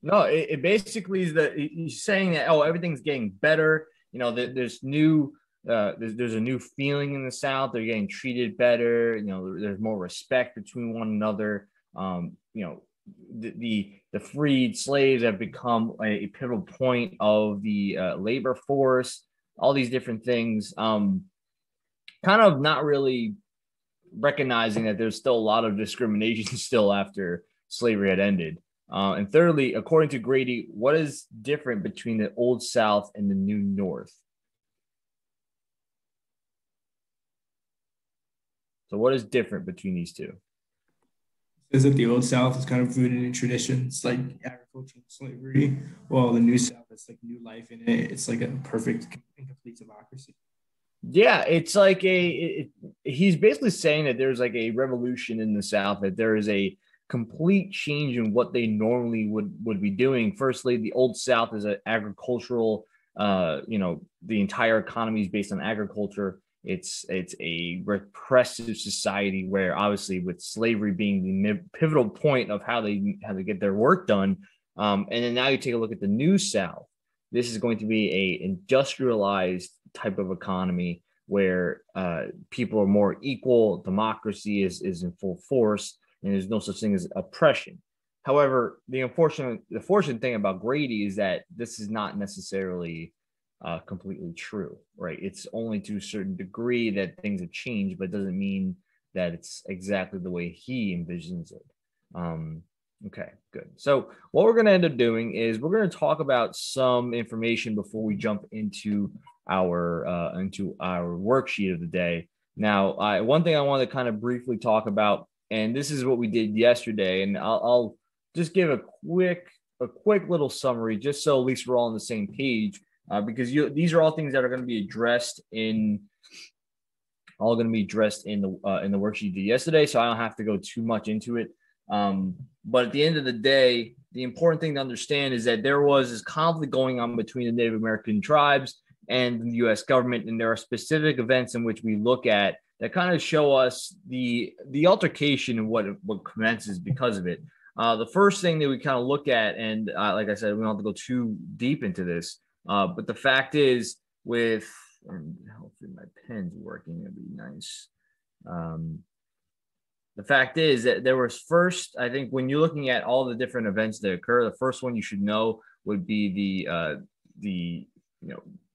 No, it basically is that he's saying that, oh, everything's getting better. There's new there's a new feeling in the South. They're getting treated better. There's more respect between one another. The freed slaves have become a pivotal point of the labor force. All these different things, kind of not really recognizing that there's still a lot of discrimination still after slavery had ended. And thirdly, according to Grady, what is different between the Old South and the New North? So, what is different between these two? Says that the old South is kind of rooted in traditions like agriculture and slavery, while the new South has like new life in it. It's like a perfect and complete democracy. Yeah, it's like he's basically saying that there's like a revolution in the South, that there is a complete change in what they normally would be doing. Firstly, the Old South is an agricultural, the entire economy is based on agriculture. It's a repressive society where obviously with slavery being the pivotal point of how they get their work done. And then now you take a look at the New South. This is going to be a industrialized type of economy where people are more equal. Democracy is in full force, and there's no such thing as oppression. However, the fortunate thing about Grady is that this is not necessarily completely true, right? It's only to a certain degree that things have changed, but it doesn't mean that it's exactly the way he envisions it. Okay, good. So what we're going to end up doing is we're going to talk about some information before we jump into our worksheet of the day. Now, one thing I want to kind of briefly talk about, and this is what we did yesterday, and I'll just give a quick little summary, just so at least we're all on the same page, because these are all things that are going to be addressed in the worksheet you did yesterday, so I don't have to go too much into it. But at the end of the day, the important thing to understand is that there was this conflict going on between the Native American tribes and the U.S. government, and there are specific events in which we look at that kind of show us the altercation and what commences because of it. The first thing that we kind of look at, and like I said, we don't have to go too deep into this, but the fact is, and hopefully my pen's working, it'd be nice. The fact is that there was first, I think, when you're looking at all the different events that occur, the first one you should know would be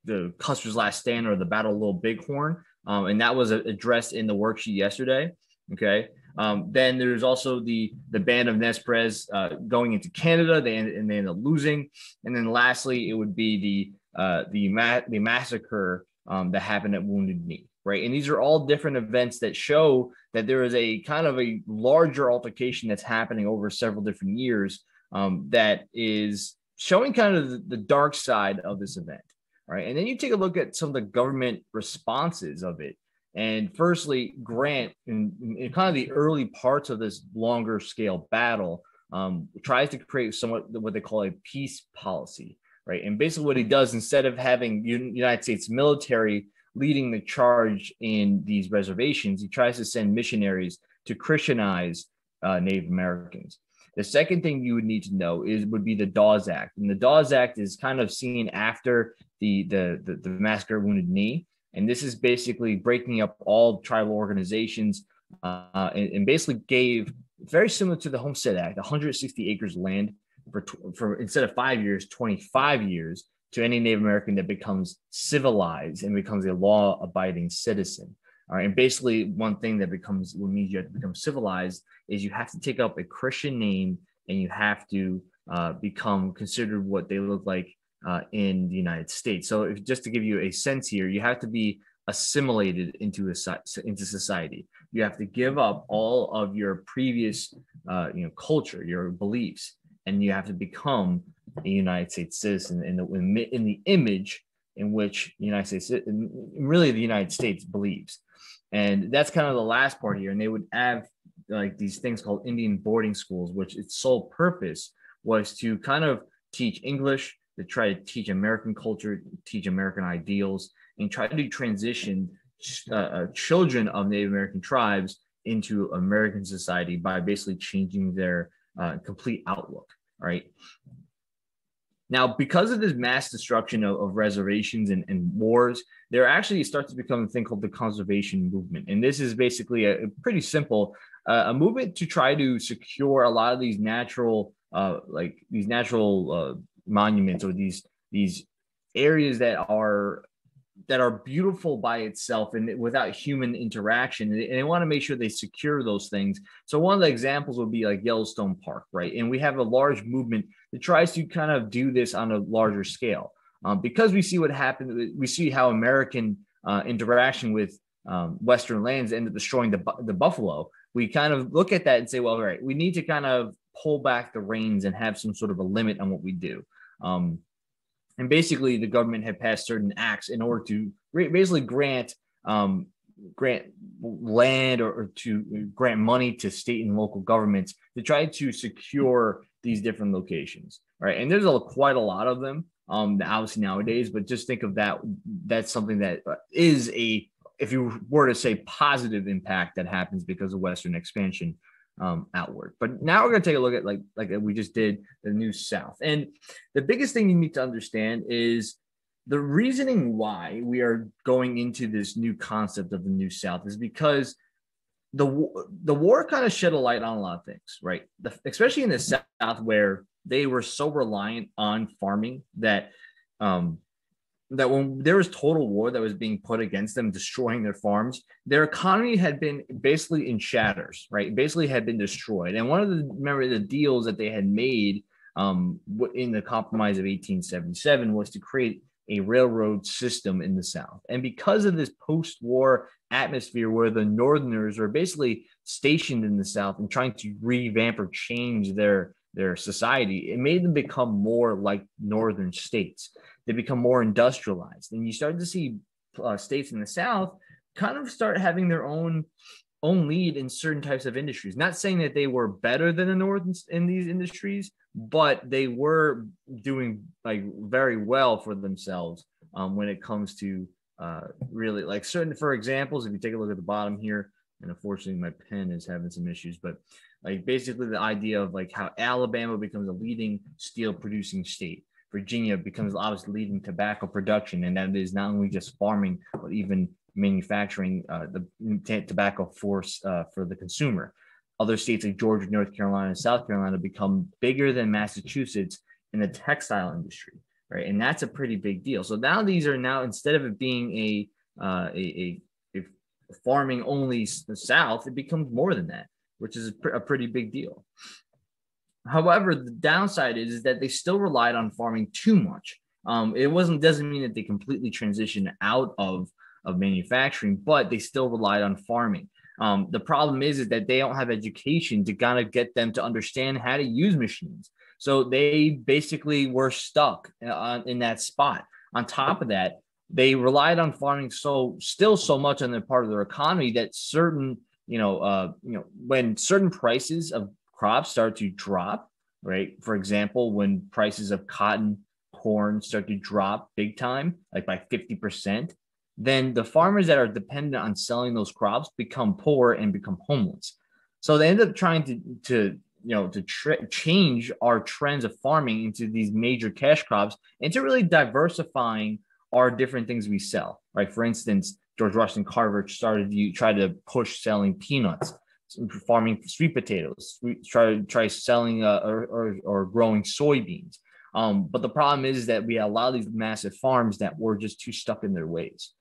the Custer's Last Stand, or the Battle of Little Bighorn, and that was addressed in the worksheet yesterday. Okay. Then there's also the Band of Nez Perce going into Canada. They end up losing, and then lastly, it would be the massacre that happened at Wounded Knee. Right. And these are all different events that show that there is a kind of a larger altercation that's happening over several different years, that is showing kind of the dark side of this event. Right. And then you take a look at some of the government responses of it. And firstly, Grant, in kind of the early parts of this longer scale battle, tries to create somewhat what they call a peace policy. Right. And basically what he does, instead of having United States military leading the charge in these reservations, he tries to send missionaries to Christianize Native Americans. The second thing you would need to know would be the Dawes Act, and the Dawes Act is kind of seen after the massacre at Wounded Knee, and this is basically breaking up all tribal organizations, and basically gave, very similar to the Homestead Act, 160 acres of land for instead of 5 years, 25 years, to any Native American that becomes civilized and becomes a law-abiding citizen. All right. And basically, one thing that means you have to become civilized is you have to take up a Christian name, and you have to become considered what they look like in the United States. So, just to give you a sense here, you have to be assimilated into society. You have to give up all of your previous, culture, your beliefs, and you have to become a United States citizen in the image in which the United States, really the United States, believes. And that's kind of the last part here. And they would have like these things called Indian boarding schools, which its sole purpose was to kind of teach English, to try to teach American culture, teach American ideals, and try to transition children of Native American tribes into American society by basically changing their complete outlook. Right. Now, because of this mass destruction of reservations and wars, there actually starts to become a thing called the conservation movement. And this is basically a pretty simple a movement to try to secure a lot of these natural monuments, or these areas that are beautiful by itself and without human interaction. And they want to make sure they secure those things. So one of the examples would be like Yellowstone Park, right? And we have a large movement that tries to kind of do this on a larger scale, because we see what happened. We see how American interaction with Western lands ended up destroying the buffalo. We kind of look at that and say, well, all right, we need to kind of pull back the reins and have some sort of a limit on what we do. And basically, the government had passed certain acts in order to basically grant land or to grant money to state and local governments to try to secure these different locations, right? And there's quite a lot of them, obviously nowadays. But just think of that. That's something that is if you were to say, positive impact that happens because of Western expansion outward. But now we're going to take a look at like we just did the New South. And the biggest thing you need to understand is the reasoning why we are going into this new concept of the New South is because the war kind of shed a light on a lot of things, right? Especially in the South, where they were so reliant on farming that that when there was total war that was being put against them, destroying their farms, their economy had been basically in shatters, right? Basically had been destroyed. And one of the deals that they had made in the Compromise of 1877 was to create a railroad system in the South. And because of this post-war atmosphere where the Northerners are basically stationed in the South and trying to revamp or change their society, it made them become more like Northern states. They become more industrialized. And you start to see states in the South kind of start having their own lead in certain types of industries. Not saying that they were better than the North in these industries, but they were doing like very well for themselves when it comes to really like certain, for examples, if you take a look at the bottom here, and unfortunately my pen is having some issues, but like basically the idea of like how Alabama becomes a leading steel producing state. Virginia becomes obviously leading tobacco production, and that is not only just farming, but even manufacturing the tobacco for the consumer. Other states like Georgia, North Carolina, and South Carolina become bigger than Massachusetts in the textile industry, right? And that's a pretty big deal. So now these are instead of it being a farming only the South, it becomes more than that, which is a pretty big deal. However, the downside is that they still relied on farming too much. Doesn't mean that they completely transitioned out of manufacturing, but they still relied on farming. The problem is that they don't have education to kind of get them to understand how to use machines. So they basically were stuck in that spot. On top of that, they relied on farming so much on their part of their economy that certain, when certain prices of crops start to drop, right? For example, when prices of cotton, corn start to drop big time, like by 50%, then the farmers that are dependent on selling those crops become poor and become homeless. So they end up trying to change our trends of farming into these major cash crops and to really diversifying our different things we sell, right? For instance, George Washington Carver started to try to push selling peanuts, farming sweet potatoes, try selling or growing soybeans. But the problem is that we had a lot of these massive farms that were just too stuck in their ways.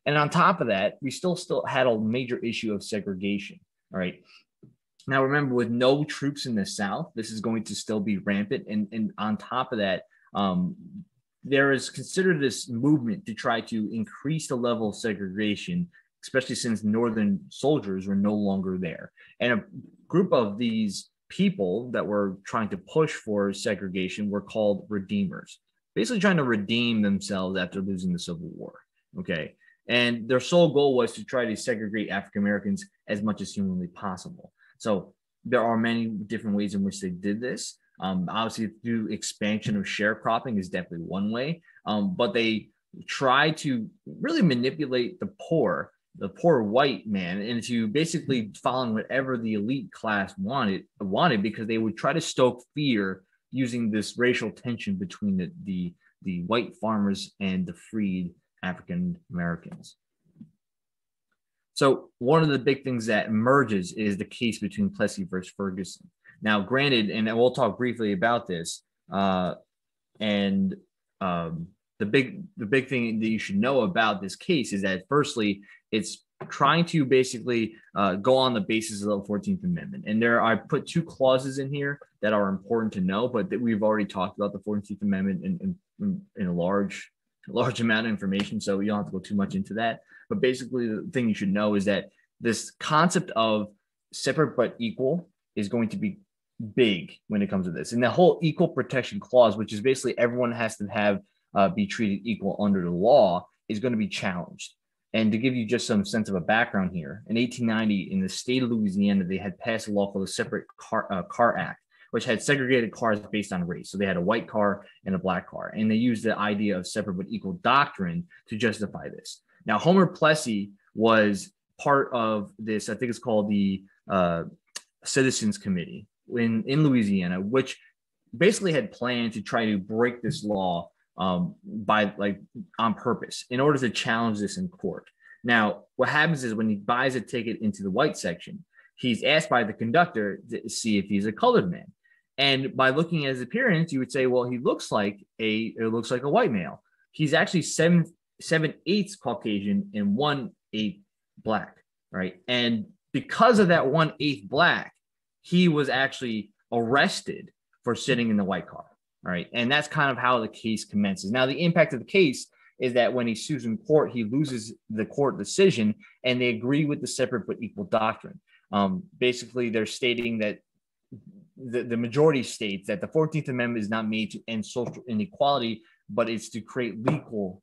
And on top of that, we still had a major issue of segregation. All right. Now, remember, with no troops in the South, this is going to still be rampant. And on top of that, there is considered this movement to try to increase the level of segregation, especially since Northern soldiers were no longer there. And a group of these people that were trying to push for segregation were called redeemers, basically trying to redeem themselves after losing the Civil War. Okay. And their sole goal was to try to segregate African Americans as much as humanly possible. So there are many different ways in which they did this. Obviously, through expansion of sharecropping is definitely one way, but they try to really manipulate the poor white man into basically following whatever the elite class wanted because they would try to stoke fear using this racial tension between the white farmers and the freed African Americans. So one of the big things that emerges is the case between Plessy versus Ferguson. Now, granted, and we'll talk briefly about this, and the big thing that you should know about this case is that, firstly, it's trying to basically go on the basis of the 14th Amendment. And I put two clauses in here that are important to know, but that we've already talked about the 14th Amendment in a large amount of information, so you don't have to go too much into that. But basically, the thing you should know is that this concept of separate but equal is going to be big when it comes to this. And the whole equal protection clause, which is basically everyone has to have be treated equal under the law, is going to be challenged. And to give you just some sense of a background here, in 1890, in the state of Louisiana, they had passed a law called the Separate Car Act, which had segregated cars based on race. So they had a white car and a black car. And they used the idea of separate but equal doctrine to justify this. Now, Homer Plessy was part of this, I think it's called the Citizens Committee in Louisiana, which basically had planned to try to break this law on purpose in order to challenge this in court. Now, what happens is when he buys a ticket into the white section, he's asked by the conductor to see if he's a colored man. And by looking at his appearance, you would say, well, he looks like a white male. He's actually 7/8 Caucasian and 1/8 black, right? And because of that 1/8 black, he was actually arrested for sitting in the white car, right? And that's kind of how the case commences. Now, the impact of the case is that when he sues in court, he loses the court decision, and they agree with the separate but equal doctrine. Basically, they're stating that the majority states that the 14th Amendment is not made to end social inequality, but it's to create legal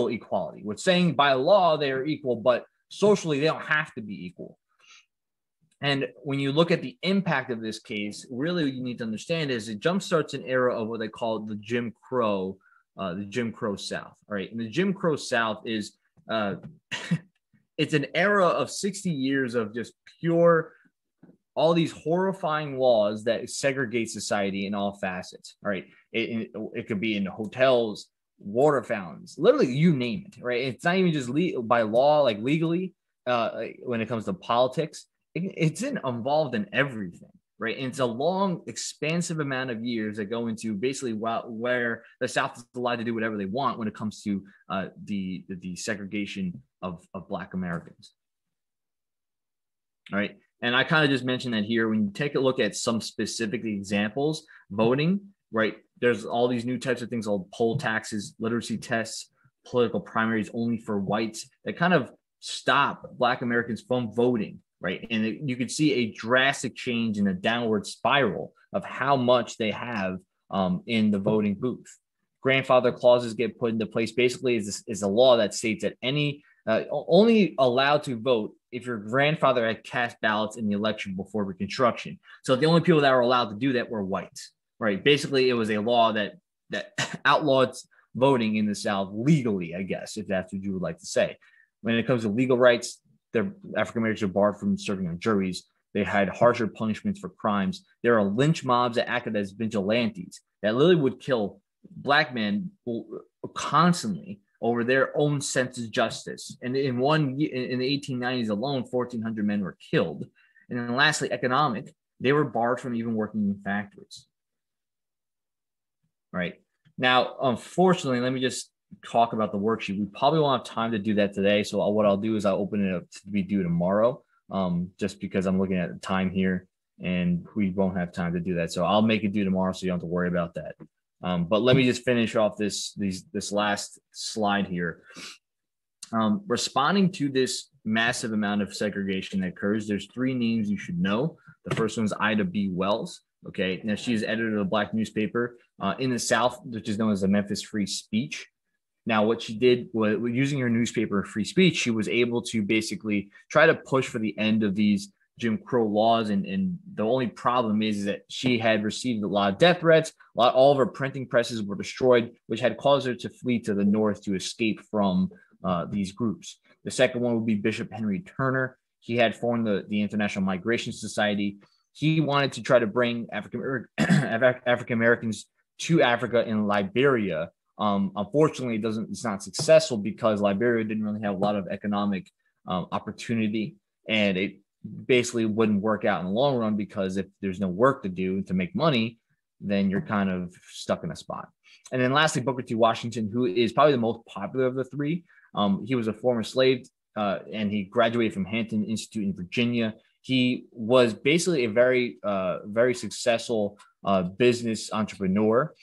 equality. Which saying by law they are equal, but socially they don't have to be equal. And when you look at the impact of this case, really what you need to understand is it jumpstarts an era of what they call the Jim Crow South. All right, and the Jim Crow South is it's an era of 60 years of just pure, all these horrifying laws that segregate society in all facets. All right, it could be in hotels, water fountains, literally you name it. Right, it's not even just by law, like legally. When it comes to politics, it's involved in everything. Right, and it's a long, expansive amount of years that go into basically where the South is allowed to do whatever they want when it comes to the segregation of Black Americans. All right. And I kind of just mentioned that here. When you take a look at some specific examples, voting, right, there's all these new types of things called poll taxes, literacy tests, political primaries only for whites that kind of stop Black Americans from voting, right? And you could see a drastic change in a downward spiral of how much they have in the voting booth. Grandfather clauses get put into place. Basically, is a law that states that only allowed to vote if your grandfather had cast ballots in the election before Reconstruction. So the only people that were allowed to do that were whites, right? Basically, it was a law that outlawed voting in the South legally, I guess, if that's what you would like to say. When it comes to legal rights, African Americans are barred from serving on juries. They had harsher punishments for crimes. There are lynch mobs that acted as vigilantes that literally would kill Black men constantly over their own sense of justice. And in the 1890s alone, 1,400 men were killed. And then lastly, economic, they were barred from even working in factories. Right. Now, unfortunately, let me just talk about the worksheet. We probably won't have time to do that today. So what I'll do is I'll open it up to be due tomorrow, just because I'm looking at the time here and we won't have time to do that. So I'll make it due tomorrow so you don't have to worry about that. But let me just finish off this last slide here. Responding to this massive amount of segregation that occurs, there's three names you should know. The first one is Ida B. Wells. Okay, now she is editor of a Black newspaper in the South, which is known as the Memphis Free Speech. Now, what she did was, using her newspaper Free Speech, she was able to basically try to push for the end of these Jim Crow laws. And the only problem is that she had received a lot of death threats. All of her printing presses were destroyed, which had caused her to flee to the North to escape from these groups. The second one would be Bishop Henry Turner. He had formed the International Migration Society. he wanted to try to bring African Americans to Africa and Liberia. Unfortunately, it's not successful because Liberia didn't really have a lot of economic opportunity, and it basically wouldn't work out in the long run, because if there's no work to do to make money, then you're kind of stuck in a spot. And then lastly, Booker T. Washington, who is probably the most popular of the three. He was a former slave, and he graduated from Hampton Institute in Virginia. He was basically a very successful business entrepreneur,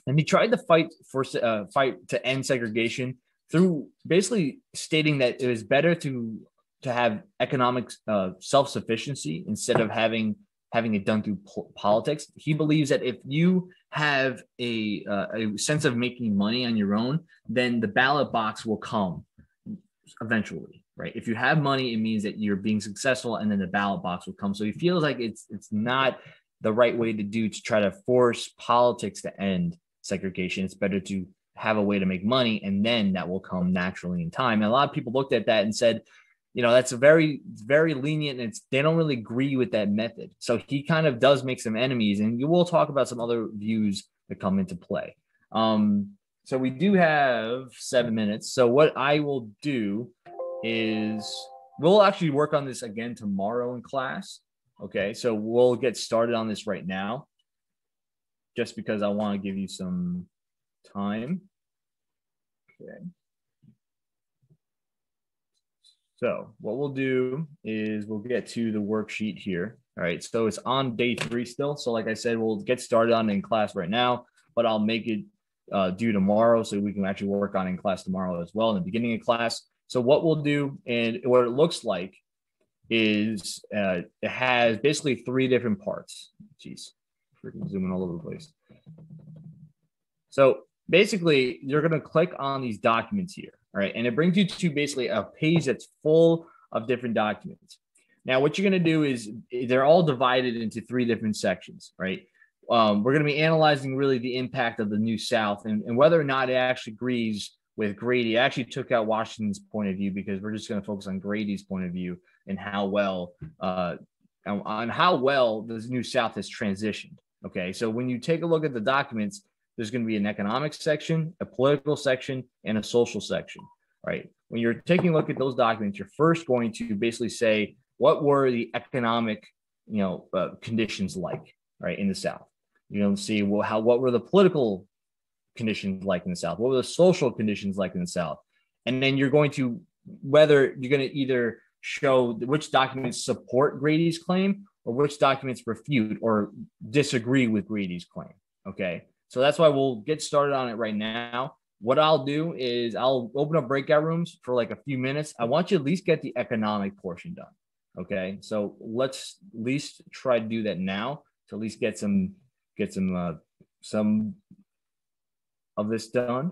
and he tried to fight to end segregation through basically stating that it was better to have economic self-sufficiency instead of having it done through politics. He believes that if you have a sense of making money on your own, then the ballot box will come eventually, right? If you have money, it means that you're being successful, and then the ballot box will come. So he feels like it's not the right way to try to force politics to end segregation. It's better to have a way to make money, and then that will come naturally in time. And a lot of people looked at that and said, that's a very lenient, and they don't really agree with that method. So he kind of does make some enemies, and you will talk about some other views that come into play. So we do have 7 minutes. So what I will do is we'll actually work on this again tomorrow in class. Okay, so we'll get started on this right now, just because I want to give you some time. Okay. So what we'll do is we'll get to the worksheet here. All right, so it's on day 3 still. So like I said, we'll get started on it in class right now, but I'll make it due tomorrow, so we can actually work on it in class tomorrow as well in the beginning of class. So what we'll do, and what it looks like, is it has basically 3 different parts. Jeez, freaking zooming all over the place. So basically, you're going to click on these documents here. All right, and it brings you to basically a page that's full of different documents. Now, what you're going to do is they're all divided into 3 different sections, right? We're going to be analyzing really the impact of the New South and whether or not it actually agrees with Grady. I actually took out Washington's point of view because we're just going to focus on Grady's point of view and how well the New South has transitioned. Okay, so when you take a look at the documents, there's going to be an economic section, a political section, and a social section, right? When you're taking a look at those documents, you're first going to basically say, what were the economic, conditions like, right, in the South? See, well, what were the political conditions like in the South? What were the social conditions like in the South? And then you're going to either show which documents support Grady's claim or which documents refute or disagree with Grady's claim, okay? So that's why we'll get started on it right now. What I'll do is I'll open up breakout rooms for like a few minutes. I want you to at least get the economic portion done. Okay. So let's at least try to do that now to at least get some of this done.